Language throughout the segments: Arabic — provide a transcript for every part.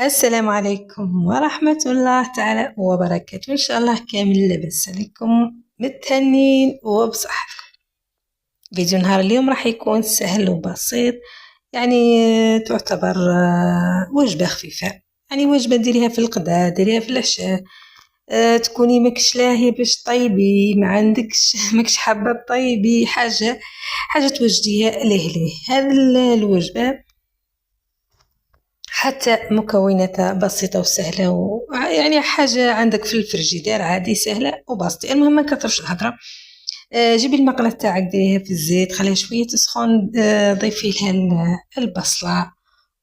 السلام عليكم ورحمة الله تعالى وبركاته. إن شاء الله كامل لاباس عليكم متهنين وبصحة. فيديو نهار اليوم راح يكون سهل وبسيط، يعني تعتبر وجبة خفيفة، يعني وجبة ديريها في الغداء، ديريها في العشاء. تكوني ماكش لاهية باش طيبي، ما عندكش ماكش حابة طيبي حاجة توجديها ليه هذا الوجبة. حتى مكوناتها بسيطة وسهلة يعني حاجة عندك في الفريجيدير عادي سهلة وبسيطة. المهم ما كثرش الهضرة. جيبي المقلة تاعك ديريها في الزيت، خليها شوية تسخن. ضيفي لها البصلة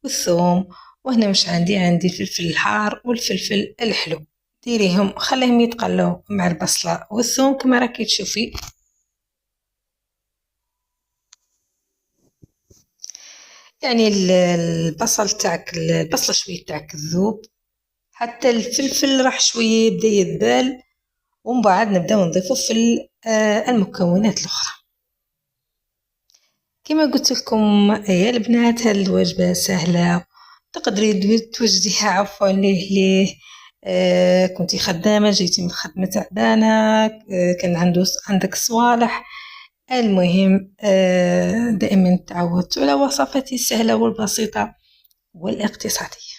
والثوم، وهنا مش عندي الفلفل الحار والفلفل الحلو. ديريهم خليهم يتقلوا مع البصلة والثوم كما راكي تشوفي. يعني البصل تاعك، البصلة شوية تاعك الذوب، حتى الفلفل راح شوية يبدا يذبل، ومن بعد نبداو نضيفو في المكونات الاخرى. كما قلت لكم يا البنات، هاد الوجبه سهله، تقدري توجديها عفوا ليه كنتي خدامه، جيتي من الخدمه تعبانه، كان عندك صوالح. المهم دائما تعودت على وصفاتي السهله والبسيطه والاقتصاديه.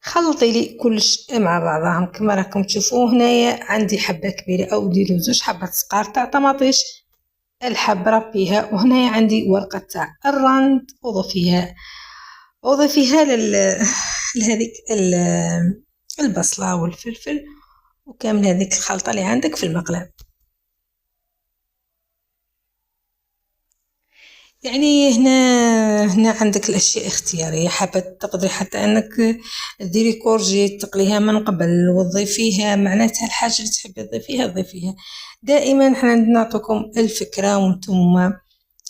خلطي لي كلش مع بعضهم كما راكم تشوفوا. هنايا عندي حبه كبيره او ديروا زوج حبات صغار تاع طماطيش، الحب ربيها. وهنايا عندي ورقه تاع الرند، وضيفيها لهذيك البصله والفلفل وكامل هذيك الخلطه اللي عندك في المقله. يعني هنا عندك الاشياء اختياريه، حابه تقدري حتى انك ديري كورجي تقليها من قبل وتضيفيها، معناتها الحاجه اللي تحبي تضيفيها ضيفيها. دائما احنا نعطيكم الفكره، وانتم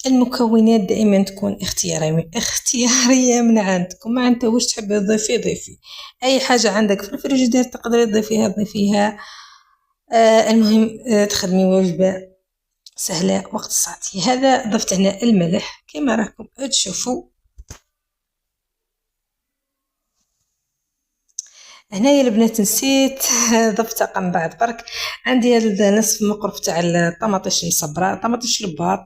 المكونات دائما تكون اختياريه من عندكم. ما انت واش تحبي ضيفي اي حاجه عندك في الفريجيدير تقدري تضيفيها. المهم تخدمي وجبه سهلة واقتصادية. هذا ضفت هنا الملح كما راكم تشوفوا. هنا يا البنات نسيت ضفت من بعد برك. عندي هذا نصف مقرف تاع الطماطيش مصبرة، طماطيش الباط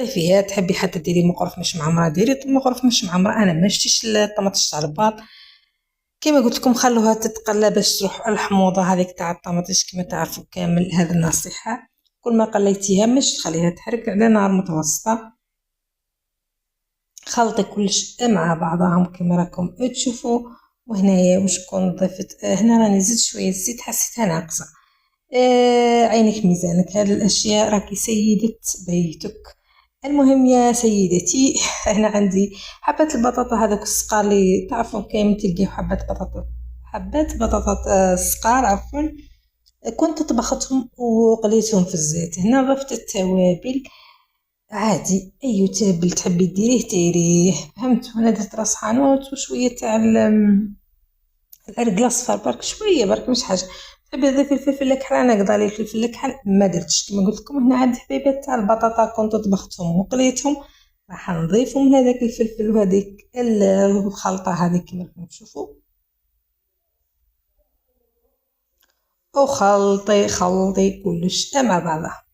ضيفيها. تحبي حتى ديري مقرف مش معمرة ديري مقرف مش معمرة، انا ما شتيش الطماطيش تاع الباط. كما قلت لكم خلوها تتقلى باش تروح الحموضه هذيك تاع الطماطيش. كما تعرفوا كامل هذه النصيحه، كل ما قليتيها مش تخليها تحرق على نار متوسطه. خلطي كلش مع بعضهم كما راكم تشوفوا. وهنايا واش كون ضفت هنا راني زدت شويه زيت، حسيتها ناقصه. عينك ميزانك، هذه الاشياء راكي سيده بيتك. المهم يا سيدتي هنا عندي حبات البطاطا هذوك الصقار اللي تعرفوا كاين تلقاو حبات بطاطا صقار عفوا. كنت طبختهم وقليتهم في الزيت. هنا ضفت التوابل عادي، اي تابل تحبي ديريه فهمت. هنا درت راس حانوت وشويه تاع العرق الاصفر برك، شويه برك مش حاجه. تحبي تضيفي الفلفل الكحل، انا قضى لي الفلفل الكحل ما درتش. كما قلت لكم هنا عندي حبيبات تاع البطاطا كنت طبختهم وقليتهم، راح نضيفهم من هذاك الفلفل وهذيك الخلطه هذه كما راكم تشوفوا. خلطي كلش مع بعضه.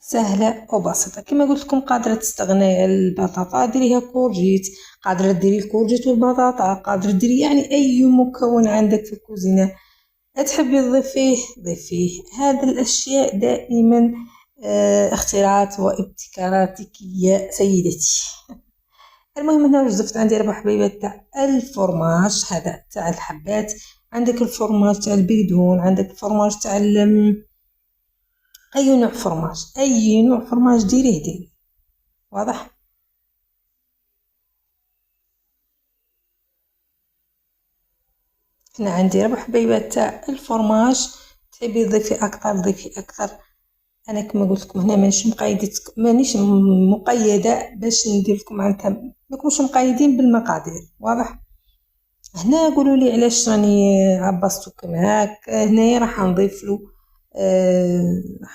سهلة وبسيطة كما قلت لكم. قادرة تستغني البطاطا ديريها كورجيت، قادرة ديري الكورجيت والبطاطا، قادرة ديري يعني أي مكون عندك في الكوزينة تحبي ضيفيه. هذه الأشياء دائما اختراعات وابتكاراتك يا سيدتي. المهم هنا وجدت عندي 4 حبيبات تاع الفرماج، هذا تاع الحبات. عندك الفرماج تاع البيدون، عندك الفرماج تاع اي نوع فرماج ديريه واضح. هنا عندي 4 حبيبات تاع الفرماج، تحبي تضيفي اكثر ضيفي اكثر. انا كما قلت لكم هنا مانيش مقيده باش ندير لكم، معناتها ماكمش مقيدين بالمقادير واضح. هنا قولوا لي علاش راني عبصتو كما هاك. هنايا راح نضيف له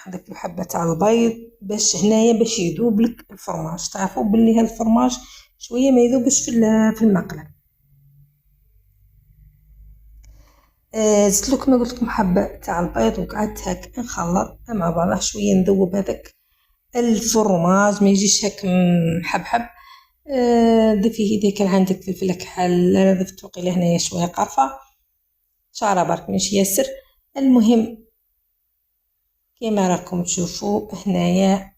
هذاك الحبة تاع البيض باش هنايا باش يذوب لك الفرماج. تعرفوا باللي هالفرماج شويه ما يذوبش في المقله. زدت له كما قلت لكم حبه تاع البيض وقعدت هاك نخلط مع بعضه شويه نذوب هذاك الفرماج ما يجيش هاك محبحب. ضيفي اذا كان عندك فلفل كحل. انا ضفت وقيله هنايا شويه قرفه شعره برك ماشي ياسر. المهم كما راكم تشوفوا هنايا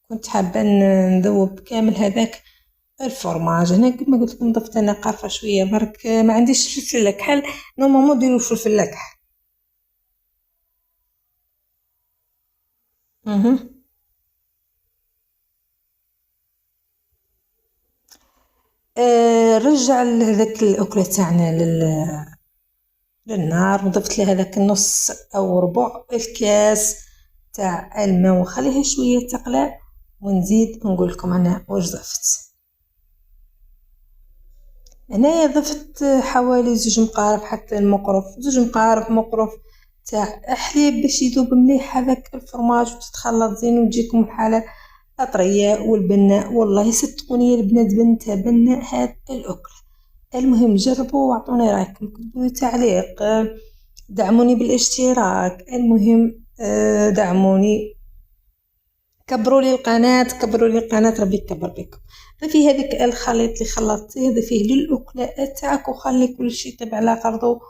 كنت حابه نذوب كامل هذاك الفرماج. هنا كما قلت لكم ضفت انا قرفه شويه برك ما عنديش فلفل كحل. نورمالمون ديروا فلفل كحل. رجع هذاك الاكله تاعنا للنار وضفت لها هذاك النص او ربع الكاس تاع الماء وخليها شويه تقلع ونزيد نقول لكم انا واش ضفت. هنايا ضفت حوالي 2 مقارف حتى المقرف 2 مقارف مقرف تاع حليب باش يذوب مليح هذاك الفرماج وتتخلط زين وتجيكم الحاله طريه. والبناء والله صدقوني البنات بنتها بناء هاد الاكل. المهم جربوا واعطوني رايكم كتبوا لي تعليق. دعموني بالاشتراك. المهم دعموني كبروا لي القناه ربي يكبر بكم. ضيفي هذاك الخليط اللي خلطتيه ضيفيه للاكله تاعك وخلي كل شيء يطيب على قرضه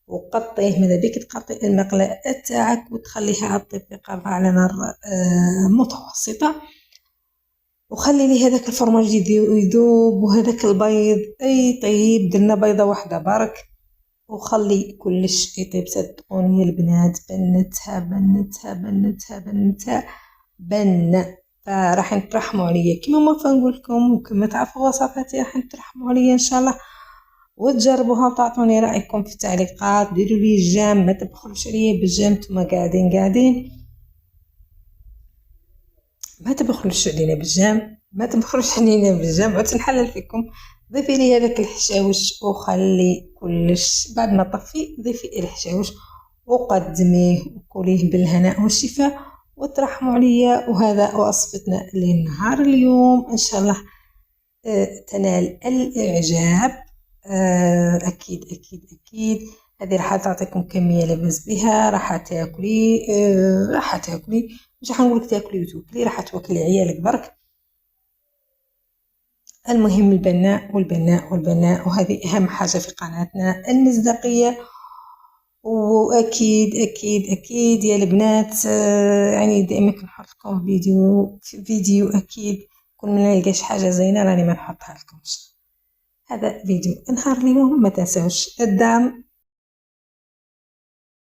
وقطيه. ماذا بك تقطي المقله تاعك وتخليها تطيب بقرضها على نار متوسطه وخلي لي هذاك الفرماج يذوب وهذاك البيض اي طيب. درنا بيضه واحده برك وخلي كلش يطيب. صدقوني البنات بنة فراح نترحموا عليا كما ما فنقول لكم وكما تعرفوا وصفاتي راح نترحموا عليا ان شاء الله وتجربوها وتعطوني رايكم في التعليقات. ديروا لي الجام ما تبخلوش عليا بالجام نتوما قاعدين ما تبخلوش علينا بالجام عاد نحلل فيكم. ضيفي لي هذاك الحشاوش وخلي كلش بعد ما طفي ضيفي الحشاوش وقدميه وكليه بالهناء والشفاء وترحموا عليا. وهذا وصفتنا للنهار اليوم ان شاء الله تنال الاعجاب. اكيد اكيد اكيد هذه راح تعطيكم كميه لاباس بها. راح تاكلي مش راح نقولك تاكلي وتوكلي راح توكلي عيالك برك. المهم البناء وهذه اهم حاجه في قناتنا المصداقيه. واكيد اكيد اكيد يا البنات يعني دائما كنحط لكم فيديو اكيد كل ما نلقاش حاجه زينه راني ما نحطها لكمش. هذا فيديو نهار اليوم ما تنساوش الدعم